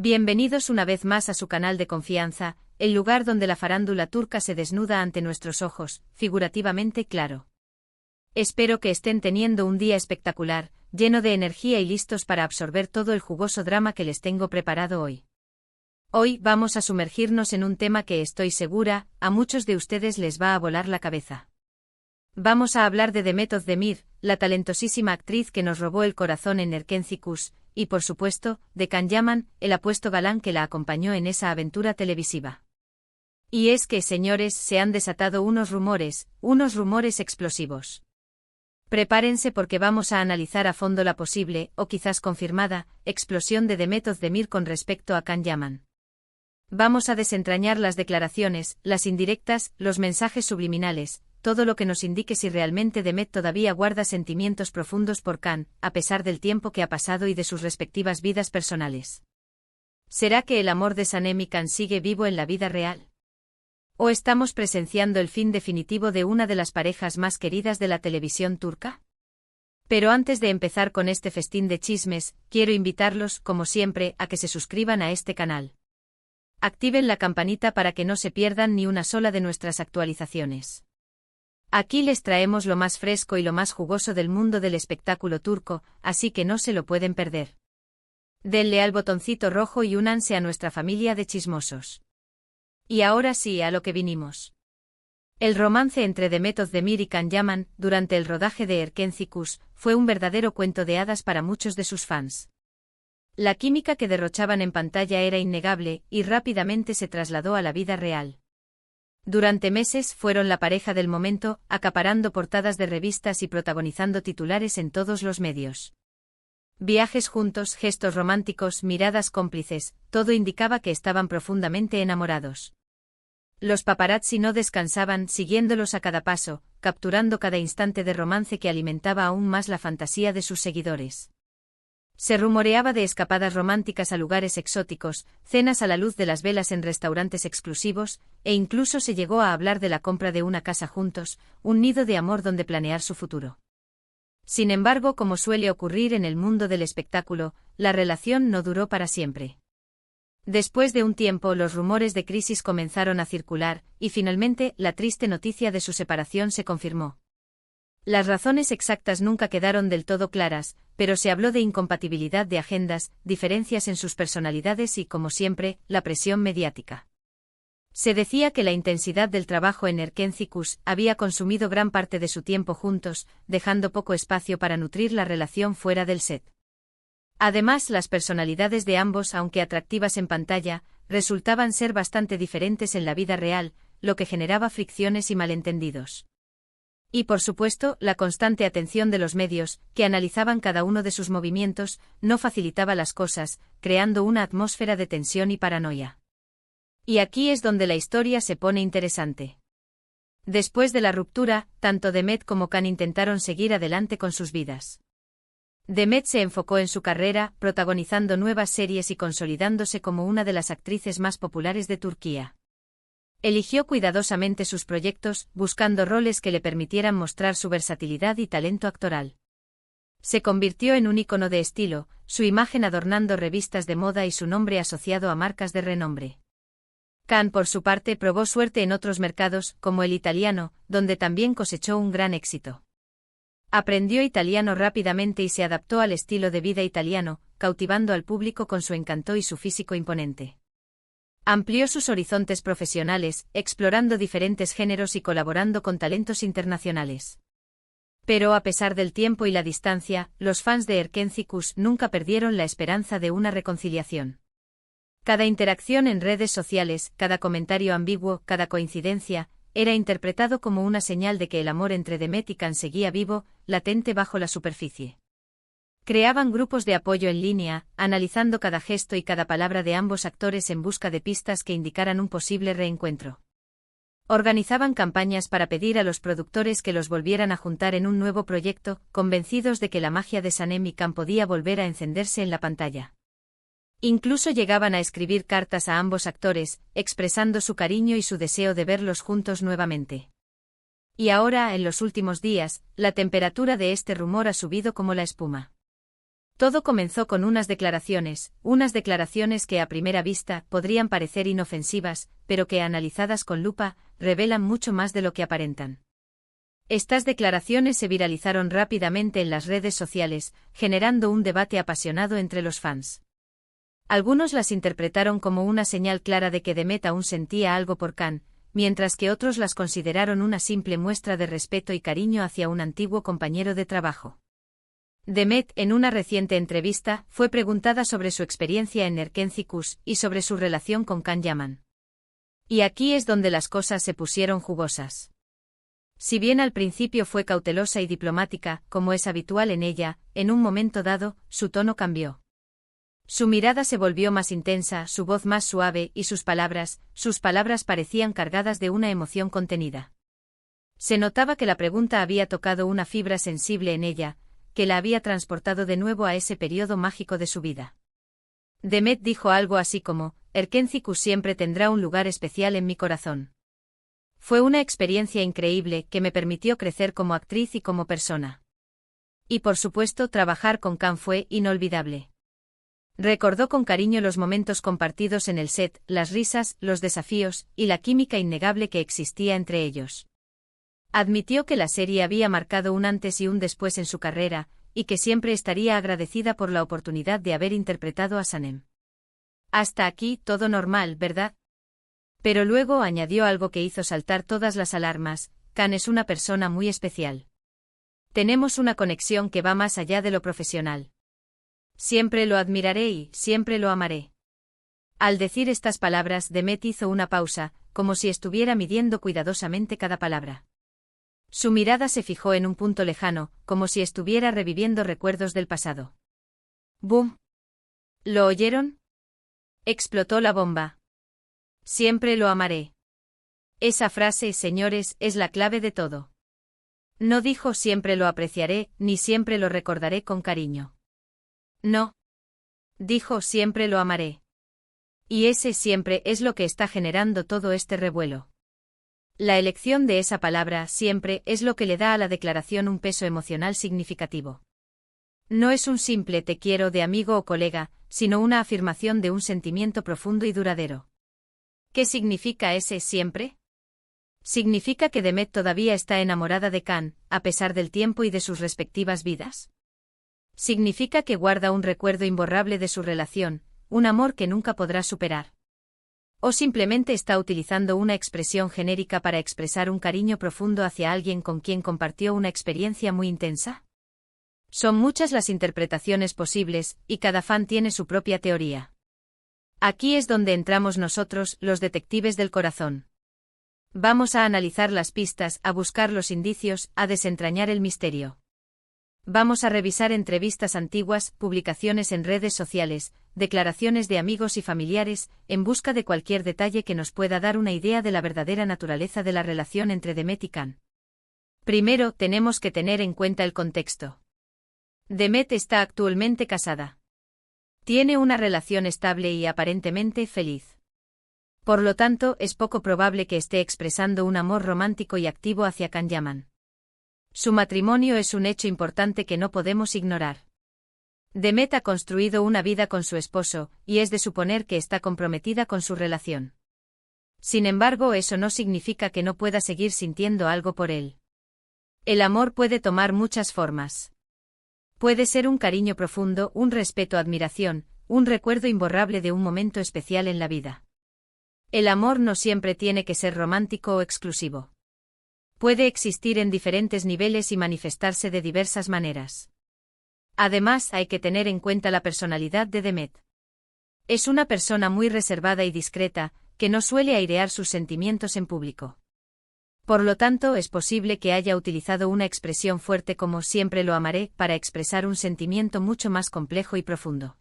Bienvenidos una vez más a su canal de confianza, el lugar donde la farándula turca se desnuda ante nuestros ojos, figurativamente claro. Espero que estén teniendo un día espectacular, lleno de energía y listos para absorber todo el jugoso drama que les tengo preparado hoy. Hoy vamos a sumergirnos en un tema que estoy segura, a muchos de ustedes les va a volar la cabeza. Vamos a hablar de Demet Özdemir, la talentosísima actriz que nos robó el corazón en Erkenci, y por supuesto, de Can Yaman, el apuesto galán que la acompañó en esa aventura televisiva. Y es que, señores, se han desatado unos rumores explosivos. Prepárense porque vamos a analizar a fondo la posible, o quizás confirmada, explosión de Demet Özdemir con respecto a Can Yaman. Vamos a desentrañar las declaraciones, las indirectas, los mensajes subliminales, todo lo que nos indique si realmente Demet todavía guarda sentimientos profundos por Can, a pesar del tiempo que ha pasado y de sus respectivas vidas personales. ¿Será que el amor de Sanem y Can sigue vivo en la vida real? ¿O estamos presenciando el fin definitivo de una de las parejas más queridas de la televisión turca? Pero antes de empezar con este festín de chismes, quiero invitarlos, como siempre, a que se suscriban a este canal. Activen la campanita para que no se pierdan ni una sola de nuestras actualizaciones. Aquí les traemos lo más fresco y lo más jugoso del mundo del espectáculo turco, así que no se lo pueden perder. Denle al botoncito rojo y únanse a nuestra familia de chismosos. Y ahora sí, a lo que vinimos. El romance entre Demet Özdemir y Can Yaman, durante el rodaje de Erkenci, fue un verdadero cuento de hadas para muchos de sus fans. La química que derrochaban en pantalla era innegable, y rápidamente se trasladó a la vida real. Durante meses fueron la pareja del momento, acaparando portadas de revistas y protagonizando titulares en todos los medios. Viajes juntos, gestos románticos, miradas cómplices, todo indicaba que estaban profundamente enamorados. Los paparazzi no descansaban, siguiéndolos a cada paso, capturando cada instante de romance que alimentaba aún más la fantasía de sus seguidores. Se rumoreaba de escapadas románticas a lugares exóticos, cenas a la luz de las velas en restaurantes exclusivos, e incluso se llegó a hablar de la compra de una casa juntos, un nido de amor donde planear su futuro. Sin embargo, como suele ocurrir en el mundo del espectáculo, la relación no duró para siempre. Después de un tiempo, los rumores de crisis comenzaron a circular, y finalmente, la triste noticia de su separación se confirmó. Las razones exactas nunca quedaron del todo claras, pero se habló de incompatibilidad de agendas, diferencias en sus personalidades y, como siempre, la presión mediática. Se decía que la intensidad del trabajo en Erkenci había consumido gran parte de su tiempo juntos, dejando poco espacio para nutrir la relación fuera del set. Además, las personalidades de ambos, aunque atractivas en pantalla, resultaban ser bastante diferentes en la vida real, lo que generaba fricciones y malentendidos. Y por supuesto, la constante atención de los medios, que analizaban cada uno de sus movimientos, no facilitaba las cosas, creando una atmósfera de tensión y paranoia. Y aquí es donde la historia se pone interesante. Después de la ruptura, tanto Demet como Can intentaron seguir adelante con sus vidas. Demet se enfocó en su carrera, protagonizando nuevas series y consolidándose como una de las actrices más populares de Turquía. Eligió cuidadosamente sus proyectos, buscando roles que le permitieran mostrar su versatilidad y talento actoral. Se convirtió en un ícono de estilo, su imagen adornando revistas de moda y su nombre asociado a marcas de renombre. Can, por su parte, probó suerte en otros mercados, como el italiano, donde también cosechó un gran éxito. Aprendió italiano rápidamente y se adaptó al estilo de vida italiano, cautivando al público con su encanto y su físico imponente. Amplió sus horizontes profesionales, explorando diferentes géneros y colaborando con talentos internacionales. Pero a pesar del tiempo y la distancia, los fans de Erkenci nunca perdieron la esperanza de una reconciliación. Cada interacción en redes sociales, cada comentario ambiguo, cada coincidencia, era interpretado como una señal de que el amor entre Demet y Can seguía vivo, latente bajo la superficie. Creaban grupos de apoyo en línea, analizando cada gesto y cada palabra de ambos actores en busca de pistas que indicaran un posible reencuentro. Organizaban campañas para pedir a los productores que los volvieran a juntar en un nuevo proyecto, convencidos de que la magia de Sanem y Can podía volver a encenderse en la pantalla. Incluso llegaban a escribir cartas a ambos actores, expresando su cariño y su deseo de verlos juntos nuevamente. Y ahora, en los últimos días, la temperatura de este rumor ha subido como la espuma. Todo comenzó con unas declaraciones que a primera vista podrían parecer inofensivas, pero que analizadas con lupa, revelan mucho más de lo que aparentan. Estas declaraciones se viralizaron rápidamente en las redes sociales, generando un debate apasionado entre los fans. Algunos las interpretaron como una señal clara de que Demet aún sentía algo por Khan, mientras que otros las consideraron una simple muestra de respeto y cariño hacia un antiguo compañero de trabajo. Demet, en una reciente entrevista, fue preguntada sobre su experiencia en Erkenci y sobre su relación con Can Yaman. Y aquí es donde las cosas se pusieron jugosas. Si bien al principio fue cautelosa y diplomática, como es habitual en ella, en un momento dado, su tono cambió. Su mirada se volvió más intensa, su voz más suave y sus palabras parecían cargadas de una emoción contenida. Se notaba que la pregunta había tocado una fibra sensible en ella, que la había transportado de nuevo a ese periodo mágico de su vida. Demet dijo algo así como, Erkenci siempre tendrá un lugar especial en mi corazón. Fue una experiencia increíble que me permitió crecer como actriz y como persona. Y por supuesto trabajar con Khan fue inolvidable. Recordó con cariño los momentos compartidos en el set, las risas, los desafíos, y la química innegable que existía entre ellos. Admitió que la serie había marcado un antes y un después en su carrera, y que siempre estaría agradecida por la oportunidad de haber interpretado a Sanem. Hasta aquí todo normal, ¿verdad? Pero luego añadió algo que hizo saltar todas las alarmas: Khan es una persona muy especial. Tenemos una conexión que va más allá de lo profesional. Siempre lo admiraré y siempre lo amaré. Al decir estas palabras, Demet hizo una pausa, como si estuviera midiendo cuidadosamente cada palabra. Su mirada se fijó en un punto lejano, como si estuviera reviviendo recuerdos del pasado. ¡Bum! ¿Lo oyeron? Explotó la bomba. Siempre lo amaré. Esa frase, señores, es la clave de todo. No dijo siempre lo apreciaré, ni siempre lo recordaré con cariño. No. Dijo siempre lo amaré. Y ese siempre es lo que está generando todo este revuelo. La elección de esa palabra, siempre, es lo que le da a la declaración un peso emocional significativo. No es un simple te quiero de amigo o colega, sino una afirmación de un sentimiento profundo y duradero. ¿Qué significa ese siempre? ¿Significa que Demet todavía está enamorada de Khan, a pesar del tiempo y de sus respectivas vidas? ¿Significa que guarda un recuerdo imborrable de su relación, un amor que nunca podrá superar? ¿O simplemente está utilizando una expresión genérica para expresar un cariño profundo hacia alguien con quien compartió una experiencia muy intensa? Son muchas las interpretaciones posibles, y cada fan tiene su propia teoría. Aquí es donde entramos nosotros, los detectives del corazón. Vamos a analizar las pistas, a buscar los indicios, a desentrañar el misterio. Vamos a revisar entrevistas antiguas, publicaciones en redes sociales, declaraciones de amigos y familiares, en busca de cualquier detalle que nos pueda dar una idea de la verdadera naturaleza de la relación entre Demet y Khan. Primero, tenemos que tener en cuenta el contexto. Demet está actualmente casada. Tiene una relación estable y aparentemente feliz. Por lo tanto, es poco probable que esté expresando un amor romántico y activo hacia Can Yaman. Su matrimonio es un hecho importante que no podemos ignorar. Demet ha construido una vida con su esposo, y es de suponer que está comprometida con su relación. Sin embargo, eso no significa que no pueda seguir sintiendo algo por él. El amor puede tomar muchas formas. Puede ser un cariño profundo, un respeto-admiración, un recuerdo imborrable de un momento especial en la vida. El amor no siempre tiene que ser romántico o exclusivo. Puede existir en diferentes niveles y manifestarse de diversas maneras. Además, hay que tener en cuenta la personalidad de Demet. Es una persona muy reservada y discreta, que no suele airear sus sentimientos en público. Por lo tanto, es posible que haya utilizado una expresión fuerte como siempre lo amaré para expresar un sentimiento mucho más complejo y profundo.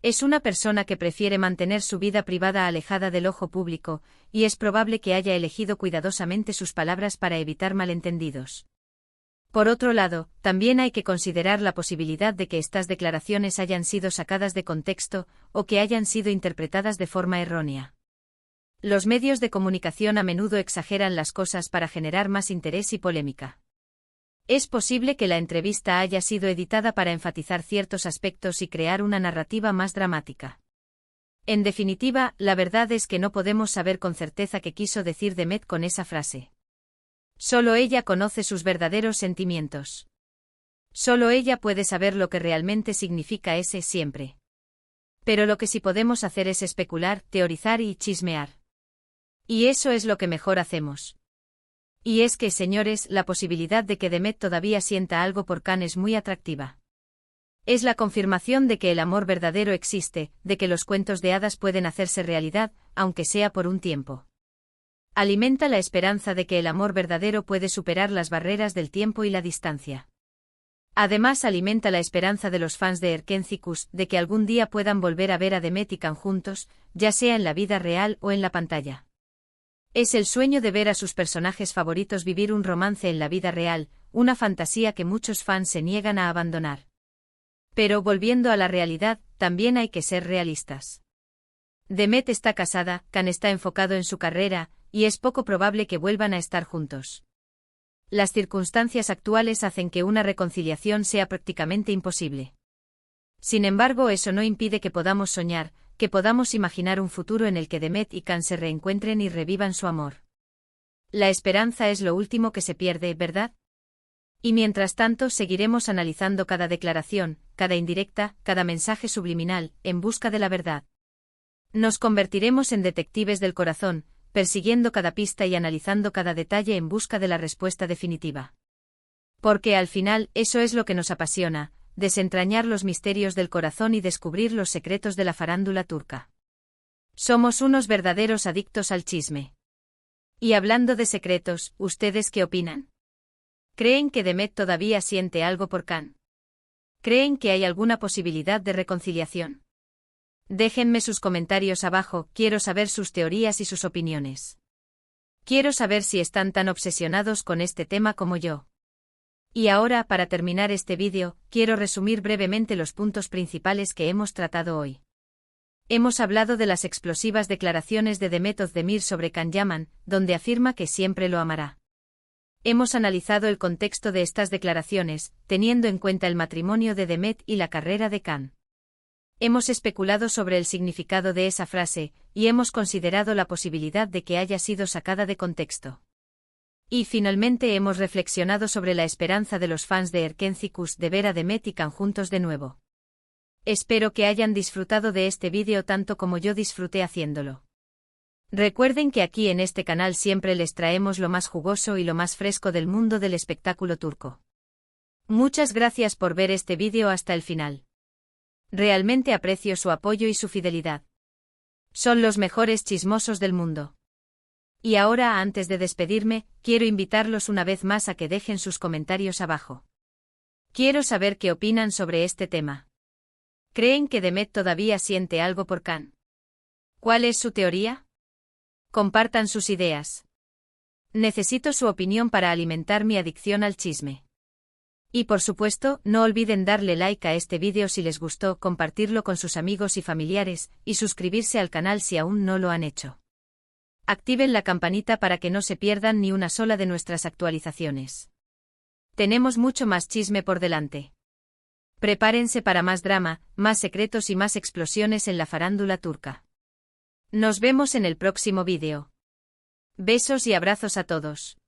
Es una persona que prefiere mantener su vida privada alejada del ojo público, y es probable que haya elegido cuidadosamente sus palabras para evitar malentendidos. Por otro lado, también hay que considerar la posibilidad de que estas declaraciones hayan sido sacadas de contexto, o que hayan sido interpretadas de forma errónea. Los medios de comunicación a menudo exageran las cosas para generar más interés y polémica. Es posible que la entrevista haya sido editada para enfatizar ciertos aspectos y crear una narrativa más dramática. En definitiva, la verdad es que no podemos saber con certeza qué quiso decir Demet con esa frase. Solo ella conoce sus verdaderos sentimientos. Solo ella puede saber lo que realmente significa ese siempre. Pero lo que sí podemos hacer es especular, teorizar y chismear. Y eso es lo que mejor hacemos. Y es que, señores, la posibilidad de que Demet todavía sienta algo por Khan es muy atractiva. Es la confirmación de que el amor verdadero existe, de que los cuentos de hadas pueden hacerse realidad, aunque sea por un tiempo. Alimenta la esperanza de que el amor verdadero puede superar las barreras del tiempo y la distancia. Además alimenta la esperanza de los fans de Erkencicus de que algún día puedan volver a ver a Demet y Khan juntos, ya sea en la vida real o en la pantalla. Es el sueño de ver a sus personajes favoritos vivir un romance en la vida real, una fantasía que muchos fans se niegan a abandonar. Pero volviendo a la realidad, también hay que ser realistas. Demet está casada, Khan está enfocado en su carrera, y es poco probable que vuelvan a estar juntos. Las circunstancias actuales hacen que una reconciliación sea prácticamente imposible. Sin embargo, eso no impide que podamos soñar, que podamos imaginar un futuro en el que Demet y Khan se reencuentren y revivan su amor. La esperanza es lo último que se pierde, ¿verdad? Y mientras tanto seguiremos analizando cada declaración, cada indirecta, cada mensaje subliminal, en busca de la verdad. Nos convertiremos en detectives del corazón, persiguiendo cada pista y analizando cada detalle en busca de la respuesta definitiva. Porque al final, eso es lo que nos apasiona, desentrañar los misterios del corazón y descubrir los secretos de la farándula turca. Somos unos verdaderos adictos al chisme. Y hablando de secretos, ¿ustedes qué opinan? ¿Creen que Demet todavía siente algo por Khan? ¿Creen que hay alguna posibilidad de reconciliación? Déjenme sus comentarios abajo, quiero saber sus teorías y sus opiniones. Quiero saber si están tan obsesionados con este tema como yo. Y ahora, para terminar este vídeo, quiero resumir brevemente los puntos principales que hemos tratado hoy. Hemos hablado de las explosivas declaraciones de Demet Özdemir sobre Can Yaman, donde afirma que siempre lo amará. Hemos analizado el contexto de estas declaraciones, teniendo en cuenta el matrimonio de Demet y la carrera de Can. Hemos especulado sobre el significado de esa frase, y hemos considerado la posibilidad de que haya sido sacada de contexto. Y finalmente hemos reflexionado sobre la esperanza de los fans de Erkencicus de ver a Demet y Khan juntos de nuevo. Espero que hayan disfrutado de este vídeo tanto como yo disfruté haciéndolo. Recuerden que aquí en este canal siempre les traemos lo más jugoso y lo más fresco del mundo del espectáculo turco. Muchas gracias por ver este vídeo hasta el final. Realmente aprecio su apoyo y su fidelidad. Son los mejores chismosos del mundo. Y ahora, antes de despedirme, quiero invitarlos una vez más a que dejen sus comentarios abajo. Quiero saber qué opinan sobre este tema. ¿Creen que Demet todavía siente algo por Khan? ¿Cuál es su teoría? Compartan sus ideas. Necesito su opinión para alimentar mi adicción al chisme. Y por supuesto, no olviden darle like a este vídeo si les gustó, compartirlo con sus amigos y familiares, y suscribirse al canal si aún no lo han hecho. Activen la campanita para que no se pierdan ni una sola de nuestras actualizaciones. Tenemos mucho más chisme por delante. Prepárense para más drama, más secretos y más explosiones en la farándula turca. Nos vemos en el próximo vídeo. Besos y abrazos a todos.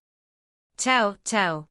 Chao, chao.